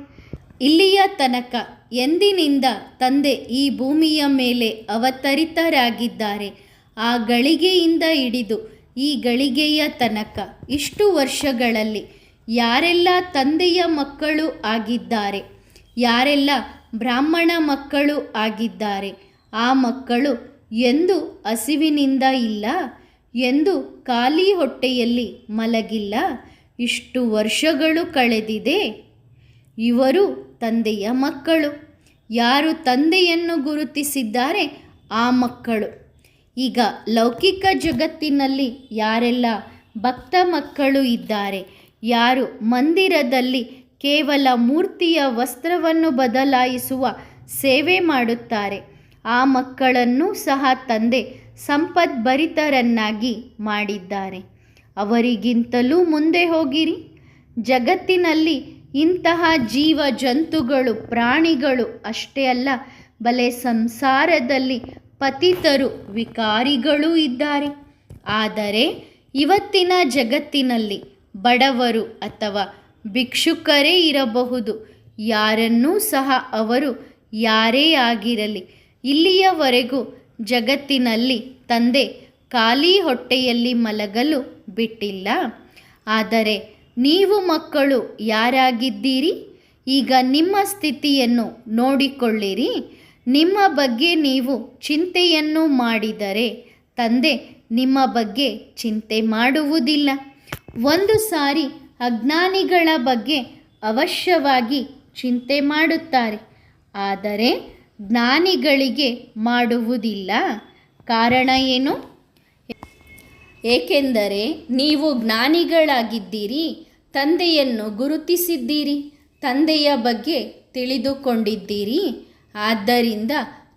ಇಲ್ಲಿಯ ತನಕ ಎಂದಿನಿಂದ ತಂದೆ ಈ ಭೂಮಿಯ ಮೇಲೆ ಅವತರಿತರಾಗಿದ್ದಾರೆ. ಆ ಗಳಿಗೆಯಿಂದ ಹಿಡಿದು ಈ ಗಳಿಗೆಯ ತನಕ ಇಷ್ಟು ವರ್ಷಗಳಲ್ಲಿ ಯಾರೆಲ್ಲ ತಂದೆಯ ಮಕ್ಕಳು ಆಗಿದ್ದಾರೆ, ಯಾರೆಲ್ಲ ಬ್ರಾಹ್ಮಣ ಮಕ್ಕಳು ಆಗಿದ್ದಾರೆ, ಆ ಮಕ್ಕಳು ಎಂದು ಹಸಿವಿನಿಂದ ಇಲ್ಲ, ಎಂದು ಖಾಲಿ ಹೊಟ್ಟೆಯಲ್ಲಿ ಮಲಗಿಲ್ಲ. ಇಷ್ಟು ವರ್ಷಗಳು ಕಳೆದಿದೆ. ಇವರು ತಂದೆಯ ಮಕ್ಕಳು. ಯಾರು ತಂದೆಯನ್ನು ಗುರುತಿಸಿದ್ದಾರೆ ಆ ಮಕ್ಕಳು. ಈಗ ಲೌಕಿಕ ಜಗತ್ತಿನಲ್ಲಿ ಯಾರೆಲ್ಲ ಭಕ್ತ ಮಕ್ಕಳು ಇದ್ದಾರೆ, ಯಾರು ಮಂದಿರದಲ್ಲಿ ಕೇವಲ ಮೂರ್ತಿಯ ವಸ್ತ್ರವನ್ನು ಬದಲಾಯಿಸುವ ಸೇವೆ ಮಾಡುತ್ತಾರೆ, ಆ ಮಕ್ಕಳನ್ನು ಸಹ ತಂದೆ ಸಂಪದ್ಭರಿತರನ್ನಾಗಿ ಮಾಡಿದ್ದಾರೆ. ಅವರಿಗಿಂತಲೂ ಮುಂದೆ ಹೋಗಿರಿ. ಜಗತ್ತಿನಲ್ಲಿ ಇಂತಹ ಜೀವ ಜಂತುಗಳು, ಪ್ರಾಣಿಗಳು ಅಷ್ಟೇ ಅಲ್ಲ, ಬಲೆ ಸಂಸಾರದಲ್ಲಿ ಪತಿತರು, ವಿಕಾರಿಗಳೂ ಇದ್ದಾರೆ. ಆದರೆ ಇವತ್ತಿನ ಜಗತ್ತಿನಲ್ಲಿ ಬಡವರು ಅಥವಾ ಭಿಕ್ಷುಕರೇ ಇರಬಹುದು, ಯಾರನ್ನೂ ಸಹ ಅವರು ಯಾರೇ ಆಗಿರಲಿ, ಇಲ್ಲಿಯವರೆಗೂ ಜಗತ್ತಿನಲ್ಲಿ ತಂದೆ ಖಾಲಿ ಹೊಟ್ಟೆಯಲ್ಲಿ ಮಲಗಲು ಬಿಟ್ಟಿಲ್ಲ. ಆದರೆ ನೀವು ಮಕ್ಕಳು ಯಾರಾಗಿದ್ದೀರಿ? ಈಗ ನಿಮ್ಮ ಸ್ಥಿತಿಯನ್ನು ನೋಡಿಕೊಳ್ಳಿರಿ. ನಿಮ್ಮ ಬಗ್ಗೆ ನೀವು ಚಿಂತೆಯನ್ನು ಮಾಡಿದರೆ ತಂದೆ ನಿಮ್ಮ ಬಗ್ಗೆ ಚಿಂತೆ ಮಾಡುವುದಿಲ್ಲ. ಒಂದು ಸಾರಿ ಅಜ್ಞಾನಿಗಳ ಬಗ್ಗೆ ಅವಶ್ಯವಾಗಿ ಚಿಂತೆ ಮಾಡುತ್ತಾರೆ, ಆದರೆ ಜ್ಞಾನಿಗಳಿಗೆ ಮಾಡುವುದಿಲ್ಲ. ಕಾರಣ ಏನು? ಏಕೆಂದರೆ ನೀವು ಜ್ಞಾನಿಗಳಾಗಿದ್ದೀರಿ, ತಂದೆಯನ್ನು ಗುರುತಿಸಿದ್ದೀರಿ, ತಂದೆಯ ಬಗ್ಗೆ ತಿಳಿದುಕೊಂಡಿದ್ದೀರಿ. ಆದ್ದರಿಂದ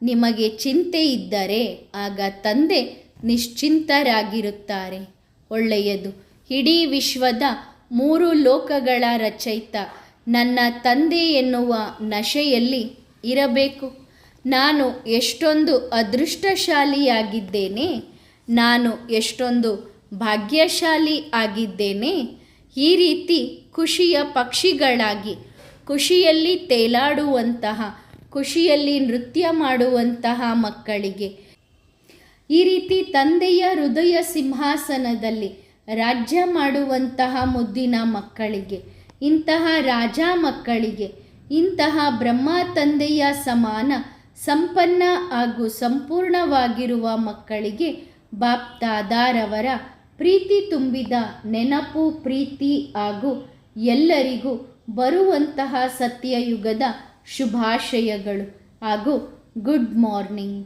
ನಿಮಗೆ ಚಿಂತೆ ಇದ್ದರೆ ಆಗ ತಂದೆ ನಿಶ್ಚಿಂತರಾಗಿರುತ್ತಾರೆ. ಒಳ್ಳೆಯದು. ಇಡೀ ವಿಶ್ವದ 3 ಲೋಕಗಳ ರಚಯಿತ ನನ್ನ ತಂದೆ ಎನ್ನುವ ನಶೆಯಲ್ಲಿ ಇರಬೇಕು. ನಾನು ಎಷ್ಟೊಂದು ಅದೃಷ್ಟಶಾಲಿಯಾಗಿದ್ದೇನೆ, ನಾನು ಎಷ್ಟೊಂದು ಭಾಗ್ಯಶಾಲಿ ಆಗಿದ್ದೇನೆ. ಈ ರೀತಿ ಖುಷಿಯ ಪಕ್ಷಿಗಳಾಗಿ, ಖುಷಿಯಲ್ಲಿ ತೇಲಾಡುವಂತಹ, ಖುಷಿಯಲ್ಲಿ ನೃತ್ಯ ಮಾಡುವಂತಹ ಮಕ್ಕಳಿಗೆ, ಈ ರೀತಿ ತಂದೆಯ ಹೃದಯ ಸಿಂಹಾಸನದಲ್ಲಿ ರಾಜ್ಯ ಮಾಡುವಂತಹ ಮುದ್ದಿನ ಮಕ್ಕಳಿಗೆ, ಇಂತಹ ರಾಜ ಮಕ್ಕಳಿಗೆ, ಇಂತಹ ಬ್ರಹ್ಮ ತಂದೆಯ ಸಮಾನ ಸಂಪನ್ನ ಹಾಗೂ ಸಂಪೂರ್ಣವಾಗಿರುವ ಮಕ್ಕಳಿಗೆ ಬಾಪ್ ದಾದಾರವರ ಪ್ರೀತಿ ತುಂಬಿದ ನೆನಪು, ಪ್ರೀತಿ ಹಾಗೂ ಎಲ್ಲರಿಗೂ ಬರುವಂತಹ ಸತ್ಯಯುಗದ ಶುಭಾಶಯಗಳು ಹಾಗೂ ಗುಡ್ ಮಾರ್ನಿಂಗ್.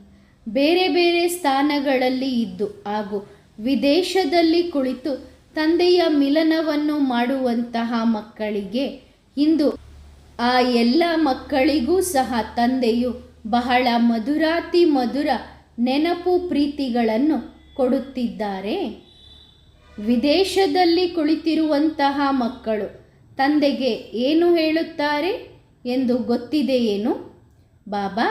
ಬೇರೆ ಬೇರೆ ಸ್ಥಾನಗಳಲ್ಲಿ ಇದ್ದು ಹಾಗೂ ವಿದೇಶದಲ್ಲಿ ಕುಳಿತು ತಂದೆಯ ಮಿಲನವನ್ನು ಮಾಡುವಂತಹ ಮಕ್ಕಳಿಗೆ ಇಂದು ಆ ಎಲ್ಲ ಮಕ್ಕಳಿಗೂ ಸಹ ತಂದೆಯು ಬಹಳ ಮಧುರಾತಿ ಮಧುರ ನೆನಪು ಪ್ರೀತಿಗಳನ್ನು ಕೊಡುತ್ತಿದ್ದಾರೆ. ವಿದೇಶದಲ್ಲಿ ಕುಳಿತಿರುವಂತಹ ಮಕ್ಕಳು ತಂದೆಗೆ ಏನು ಹೇಳುತ್ತಾರೆ ಎಂದು ಗೊತ್ತಿದೆಯೇನು? ಬಾಬಾ,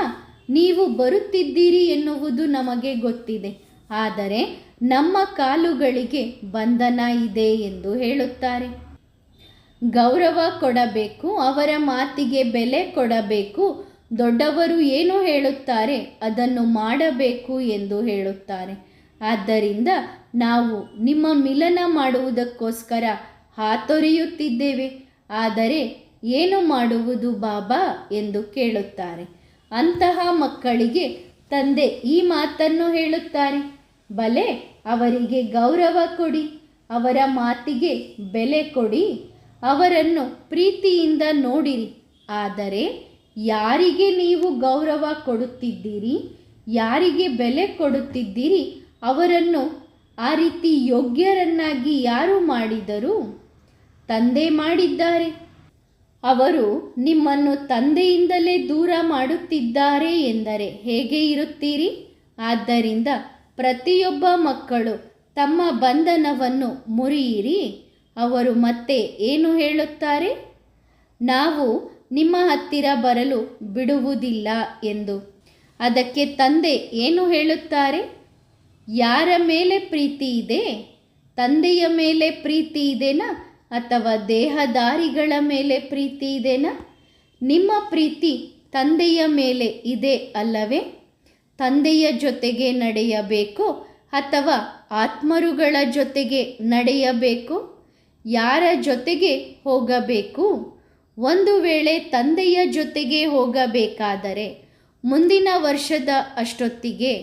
ನೀವು ಬರುತ್ತಿದ್ದೀರಿ ಎನ್ನುವುದು ನಮಗೆ ಗೊತ್ತಿದೆ, ಆದರೆ ನಮ್ಮ ಕಾಲುಗಳಿಗೆ ಬಂಧನ ಇದೆ ಎಂದು ಹೇಳುತ್ತಾರೆ. ಗೌರವ ಕೊಡಬೇಕು, ಅವರ ಮಾತಿಗೆ ಬೆಲೆ ಕೊಡಬೇಕು, ದೊಡ್ಡವರು ಏನು ಹೇಳುತ್ತಾರೆ ಅದನ್ನು ಮಾಡಬೇಕು ಎಂದು ಹೇಳುತ್ತಾರೆ. ಆದ್ದರಿಂದ ನಾವು ನಿಮ್ಮ ಮಿಲನ ಮಾಡುವುದಕ್ಕೋಸ್ಕರ ಹಾತೊರೆಯುತ್ತಿದ್ದೇವೆ. ಆದರೆ ಏನು ಮಾಡುವುದು ಬಾಬಾ ಎಂದು ಕೇಳುತ್ತಾರೆ. ಅಂತಹ ಮಕ್ಕಳಿಗೆ ತಂದೆ ಈ ಮಾತನ್ನು ಹೇಳುತ್ತಾರೆ, ಭಲೆ ಅವರಿಗೆ ಗೌರವ ಕೊಡಿ, ಅವರ ಮಾತಿಗೆ ಬೆಲೆ ಕೊಡಿ, ಅವರನ್ನು ಪ್ರೀತಿಯಿಂದ ನೋಡಿರಿ. ಆದರೆ ಯಾರಿಗೆ ನೀವು ಗೌರವ ಕೊಡುತ್ತಿದ್ದೀರಿ, ಯಾರಿಗೆ ಬೆಲೆ ಕೊಡುತ್ತಿದ್ದೀರಿ, ಅವರನ್ನು ಆ ರೀತಿ ಯೋಗ್ಯರನ್ನಾಗಿ ಯಾರು ಮಾಡಿದರು? ತಂದೆ ಮಾಡಿದ್ದಾರೆ. ಅವರು ನಿಮ್ಮನ್ನು ತಂದೆಯಿಂದಲೇ ದೂರ ಮಾಡುತ್ತಿದ್ದಾರೆ ಎಂದರೆ ಹೇಗೆ ಇರುತ್ತೀರಿ? ಆದ್ದರಿಂದ ಪ್ರತಿಯೊಬ್ಬ ಮಕ್ಕಳು ತಮ್ಮ ಬಂಧನವನ್ನು ಮುರಿಯಿರಿ. ಅವರು ಮತ್ತೆ ಏನು ಹೇಳುತ್ತಾರೆ? ನಾವು ನಿಮ್ಮ ಹತ್ತಿರ ಬರಲು ಬಿಡುವುದಿಲ್ಲ ಎಂದು. ಅದಕ್ಕೆ ತಂದೆ ಏನು ಹೇಳುತ್ತಾರೆ? ಯಾರ ಮೇಲೆ ಪ್ರೀತಿ ಇದೆ? ತಂದೆಯ ಮೇಲೆ ಪ್ರೀತಿ ಇದೆನಾ ಅಥವಾ ದೇಹದಾರಿಗಳ ಮೇಲೆ ಪ್ರೀತಿ ಇದೆನಾ? ನಿಮ್ಮ ಪ್ರೀತಿ ತಂದೆಯ ಮೇಲೆ ಇದೆ ಅಲ್ಲವೇ? ತಂದೆಯ ಜೊತೆಗೆ ನಡೆಯಬೇಕು ಅಥವಾ ಆತ್ಮರುಗಳ ಜೊತೆಗೆ ನಡೆಯಬೇಕು? ಯಾರ ಜೊತೆಗೆ ಹೋಗಬೇಕು? ಒಂದು ವೇಳೆ ತಂದೆಯ ಜೊತೆಗೆ ಹೋಗಬೇಕಾದರೆ ಮುಂದಿನ ವರ್ಷದ ಅಷ್ಟೊತ್ತಿಗೆ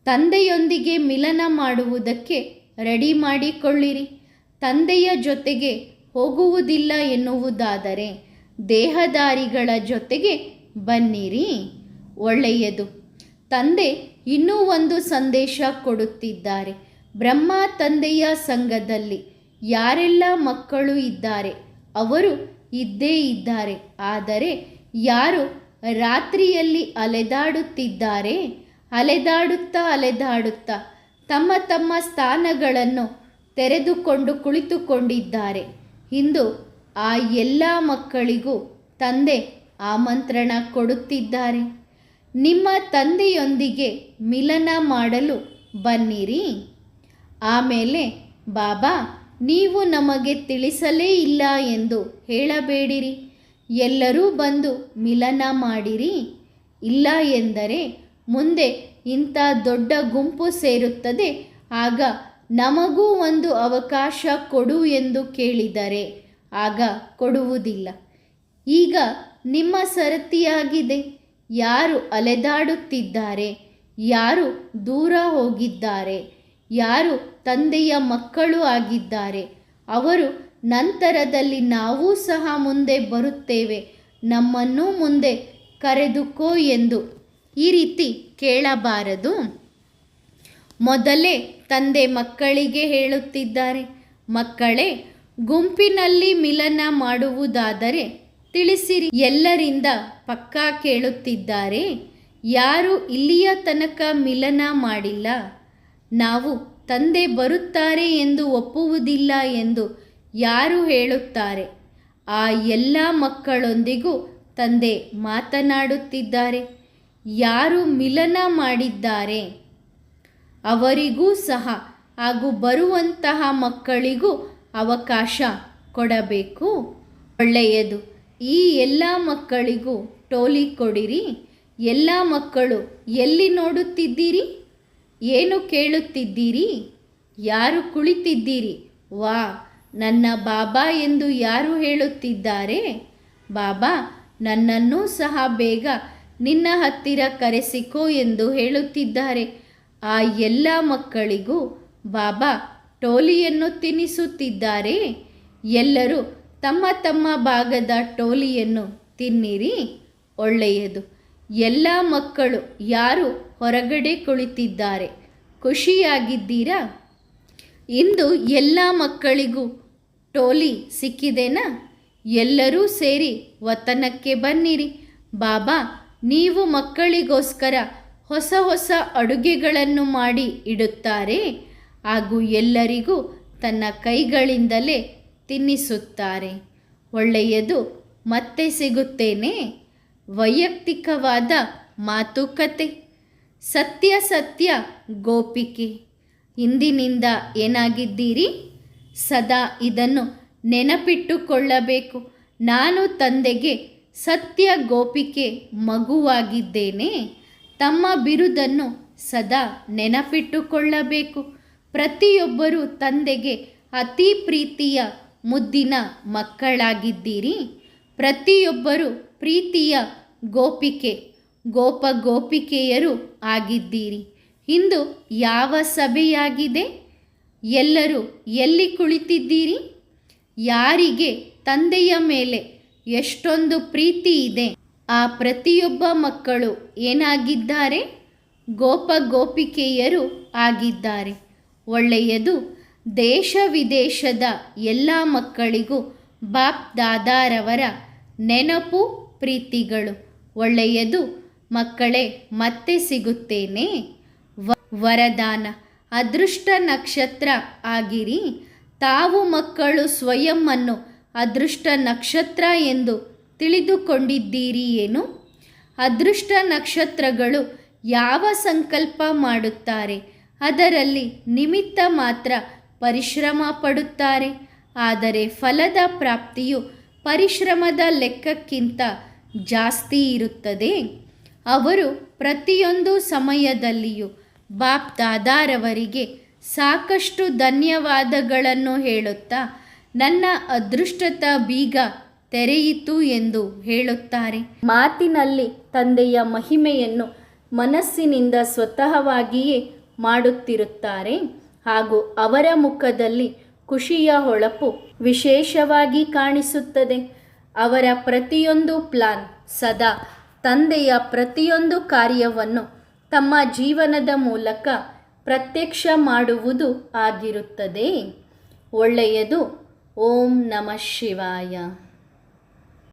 ತಂದೆಯೊಂದಿಗೆ ಮಿಲನ ಮಾಡುವುದಕ್ಕೆ ರೆಡಿ ಮಾಡಿಕೊಳ್ಳಿರಿ. ತಂದೆಯ ಜೊತೆಗೆ ಹೋಗುವುದಿಲ್ಲ ಎನ್ನುವುದಾದರೆ ದೇಹದಾರಿಗಳ ಜೊತೆಗೆ ಬನ್ನಿರಿ. ಒಳ್ಳೆಯದು. ತಂದೆ ಇನ್ನೂ ಒಂದು ಸಂದೇಶ ಕೊಡುತ್ತಿದ್ದಾರೆ. ಬ್ರಹ್ಮ ತಂದೆಯ ಸಂಘದಲ್ಲಿ ಯಾರೆಲ್ಲ ಮಕ್ಕಳು ಇದ್ದಾರೆ ಅವರು ಇದ್ದೇ ಇದ್ದಾರೆ. ಆದರೆ ಯಾರು ರಾತ್ರಿಯಲ್ಲಿ ಅಲೆದಾಡುತ್ತಿದ್ದಾರೆ, ಅಲೆದಾಡುತ್ತಾ ತಮ್ಮ ತಮ್ಮ ಸ್ಥಾನಗಳನ್ನು ತೆರೆದುಕೊಂಡು ಕುಳಿತುಕೊಂಡಿದ್ದಾರೆ. ಇಂದು ಆ ಎಲ್ಲ ಮಕ್ಕಳಿಗೂ ತಂದೆ ಆಮಂತ್ರಣ ಕೊಡುತ್ತಿದ್ದಾರೆ. ನಿಮ್ಮ ತಂದೆಯೊಂದಿಗೆ ಮಿಲನ ಮಾಡಲು ಬನ್ನಿರಿ. ಆಮೇಲೆ ಬಾಬಾ, ನೀವು ನಮಗೆ ತಿಳಿಸಲೇ ಇಲ್ಲ ಎಂದು ಹೇಳಬೇಡಿರಿ. ಎಲ್ಲರೂ ಬಂದು ಮಿಲನ ಮಾಡಿರಿ. ಇಲ್ಲ ಎಂದರೆ ಮುಂದೆ ಇಂಥ ದೊಡ್ಡ ಗುಂಪು ಸೇರುತ್ತದೆ, ಆಗ ನಮಗೂ ಒಂದು ಅವಕಾಶ ಕೊಡು ಎಂದು ಕೇಳಿದರೆ ಆಗ ಕೊಡುವುದಿಲ್ಲ. ಈಗ ನಿಮ್ಮ ಸರತಿಯಾಗಿದೆ. ಯಾರು ಅಲೆದಾಡುತ್ತಿದ್ದಾರೆ, ಯಾರು ದೂರ ಹೋಗಿದ್ದಾರೆ, ಯಾರು ತಂದೆಯ ಮಕ್ಕಳು ಆಗಿದ್ದಾರೆ, ಅವರು ನಂತರದಲ್ಲಿ ನಾವೂ ಸಹ ಮುಂದೆ ಬರುತ್ತೇವೆ, ನಮ್ಮನ್ನು ಮುಂದೆ ಕರೆದುಕೋ ಎಂದು ಈ ರೀತಿ ಕೇಳಬಾರದು. ಮೊದಲೇ ತಂದೆ ಮಕ್ಕಳಿಗೆ ಹೇಳುತ್ತಿದ್ದಾರೆ, ಮಕ್ಕಳೇ, ಗುಂಪಿನಲ್ಲಿ ಮಿಲನ ಮಾಡುವುದಾದರೆ ತಿಳಿಸಿರಿ. ಎಲ್ಲರಿಂದ ಪಕ್ಕಾ ಕೇಳುತ್ತಿದ್ದಾರೆ, ಯಾರು ಇಲ್ಲಿಯ ತನಕ ಮಿಲನ ಮಾಡಿಲ್ಲ, ನಾವು ತಂದೆ ಬರುತ್ತಾರೆ ಎಂದು ಒಪ್ಪುವುದಿಲ್ಲ ಎಂದು ಯಾರು ಹೇಳುತ್ತಾರೆ, ಆ ಎಲ್ಲ ಮಕ್ಕಳೊಂದಿಗೂ ತಂದೆ ಮಾತನಾಡುತ್ತಿದ್ದಾರೆ. ಯಾರು ಮಿಲನ ಮಾಡಿದ್ದಾರೆ ಅವರಿಗೂ ಸಹ ಹಾಗೂ ಬರುವಂತಹ ಮಕ್ಕಳಿಗೂ ಅವಕಾಶ ಕೊಡಬೇಕು. ಒಳ್ಳೆಯದು. ಈ ಎಲ್ಲ ಮಕ್ಕಳಿಗೂ ಟೋಲಿ ಕೊಡಿರಿ. ಎಲ್ಲ ಮಕ್ಕಳು ಎಲ್ಲಿ ನೋಡುತ್ತಿದ್ದೀರಿ? ಏನು ಕೇಳುತ್ತಿದ್ದೀರಿ? ಯಾರು ಕುಳಿತಿದ್ದೀರಿ? ವಾ, ನನ್ನ ಬಾಬಾ ಎಂದು ಯಾರು ಹೇಳುತ್ತಿದ್ದಾರೆ? ಬಾಬಾ, ನನ್ನನ್ನೂ ಸಹ ಬೇಗ ನಿನ್ನ ಹತ್ತಿರ ಕರೆಸಿಕೋ ಎಂದು ಹೇಳುತ್ತಿದ್ದಾರೆ. ಆ ಎಲ್ಲ ಮಕ್ಕಳಿಗೂ ಬಾಬಾ ಟೋಲಿಯನ್ನು ತಿನ್ನಿಸುತ್ತಿದ್ದಾರೆ. ಎಲ್ಲರೂ ತಮ್ಮ ತಮ್ಮ ಭಾಗದ ಟೋಲಿಯನ್ನು ತಿನ್ನಿರಿ. ಒಳ್ಳೆಯದು. ಎಲ್ಲ ಮಕ್ಕಳು ಯಾರು ಹೊರಗಡೆ ಕುಳಿತಿದ್ದಾರೆ, ಖುಷಿಯಾಗಿದ್ದೀರಾ? ಇಂದು ಎಲ್ಲ ಮಕ್ಕಳಿಗೂ ಟೋಲಿ ಸಿಕ್ಕಿದೆನಾ? ಎಲ್ಲರೂ ಸೇರಿ ವತನಕ್ಕೆ ಬನ್ನಿರಿ. ಬಾಬಾ ನೀವು ಮಕ್ಕಳಿಗೋಸ್ಕರ ಹೊಸ ಹೊಸ ಅಡುಗೆಗಳನ್ನು ಮಾಡಿ ಇಡುತ್ತಾರೆ ಹಾಗೂ ಎಲ್ಲರಿಗೂ ತನ್ನ ಕೈಗಳಿಂದಲೇ ತಿನ್ನಿಸುತ್ತಾರೆ. ಒಳ್ಳೆಯದು. ಮತ್ತೆ ಸಿಗುತ್ತೇನೆ. ವೈಯಕ್ತಿಕವಾದ ಮಾತುಕತೆ. ಸತ್ಯ ಸತ್ಯ ಗೋಪಿಕೆ. ಇಂದಿನಿಂದ ಏನಾಗಿದ್ದೀರಿ? ಸದಾ ಇದನ್ನು ನೆನಪಿಟ್ಟುಕೊಳ್ಳಬೇಕು. ನಾನು ತಂದೆಗೆ ಸತ್ಯ ಗೋಪಿಕೆ ಮಗುವಾಗಿದ್ದೇನೆ. ತಮ್ಮ ಬಿರುದನ್ನು ಸದಾ ನೆನಪಿಟ್ಟುಕೊಳ್ಳಬೇಕು. ಪ್ರತಿಯೊಬ್ಬರೂ ತಂದೆಗೆ ಅತಿ ಪ್ರೀತಿಯ ಮುದ್ದಿನ ಮಕ್ಕಳಾಗಿದ್ದೀರಿ. ಪ್ರತಿಯೊಬ್ಬರೂ ಪ್ರೀತಿಯ ಗೋಪಿಕೆ ಗೋಪಿಕೆಯರು ಆಗಿದ್ದೀರಿ. ಇಂದು ಯಾವ ಸಭೆಯಾಗಿದೆ? ಎಲ್ಲರೂ ಎಲ್ಲಿ ಕುಳಿತಿದ್ದೀರಿ? ಯಾರಿಗೆ ತಂದೆಯ ಮೇಲೆ ಎಷ್ಟೊಂದು ಪ್ರೀತಿ ಇದೆ, ಆ ಪ್ರತಿಯೊಬ್ಬ ಮಕ್ಕಳು ಏನಾಗಿದ್ದಾರೆ? ಗೋಪಿಕೆಯರು ಆಗಿದ್ದಾರೆ. ಒಳ್ಳೆಯದು. ದೇಶ ವಿದೇಶದ ಎಲ್ಲ ಮಕ್ಕಳಿಗೂ ಬಾಪ್ ದಾದಾರವರ ನೆನಪು ಪ್ರೀತಿಗಳು. ಒಳ್ಳೆಯದು ಮಕ್ಕಳೇ, ಮತ್ತೆ ಸಿಗುತ್ತೇನೆ. ವರದಾನ. ಅದೃಷ್ಟ ನಕ್ಷತ್ರ ಆಗಿರಿ. ತಾವು ಮಕ್ಕಳು ಸ್ವಯಂವನ್ನು ಅದೃಷ್ಟ ನಕ್ಷತ್ರ ಎಂದು ತಿಳಿದುಕೊಂಡಿದ್ದೀರಿ ಏನು? ಅದೃಷ್ಟ ನಕ್ಷತ್ರಗಳು ಯಾವ ಸಂಕಲ್ಪ ಮಾಡುತ್ತಾರೆ ಅದರಲ್ಲಿ ನಿಮಿತ್ತ ಮಾತ್ರ ಪರಿಶ್ರಮ ಪಡುತ್ತಾರೆ. ಆದರೆ ಫಲದ ಪ್ರಾಪ್ತಿಯು ಪರಿಶ್ರಮದ ಲೆಕ್ಕಕ್ಕಿಂತ ಜಾಸ್ತಿ ಇರುತ್ತದೆ. ಅವರು ಪ್ರತಿಯೊಂದು ಸಮಯದಲ್ಲಿಯೂ ಬಾಪ್ ದಾದಾರವರಿಗೆ ಸಾಕಷ್ಟು ಧನ್ಯವಾದಗಳನ್ನು ಹೇಳುತ್ತಾ ನನ್ನ ಅದೃಷ್ಟದ ಬೀಗ ತೆರೆಯಿತು ಎಂದು ಹೇಳುತ್ತಾರೆ. ಮಾತಿನಲ್ಲಿ ತಂದೆಯ ಮಹಿಮೆಯನ್ನು ಮನಸ್ಸಿನಿಂದ ಸ್ವತಃವಾಗಿಯೇ ಮಾಡುತ್ತಿರುತ್ತಾರೆ ಹಾಗೂ ಅವರ ಮುಖದಲ್ಲಿ ಖುಷಿಯ ಹೊಳಪು ವಿಶೇಷವಾಗಿ ಕಾಣಿಸುತ್ತದೆ. ಅವರ ಪ್ರತಿಯೊಂದು ಪ್ಲಾನ್ ಸದಾ ತಂದೆಯ ಪ್ರತಿಯೊಂದು ಕಾರ್ಯವನ್ನು ತಮ್ಮ ಜೀವನದ ಮೂಲಕ ಪ್ರತ್ಯಕ್ಷ ಮಾಡುವುದು ಆಗಿರುತ್ತದೆ. ಒಳ್ಳೆಯದು. ಓಂ ನಮಃ ಶಿವಾಯ.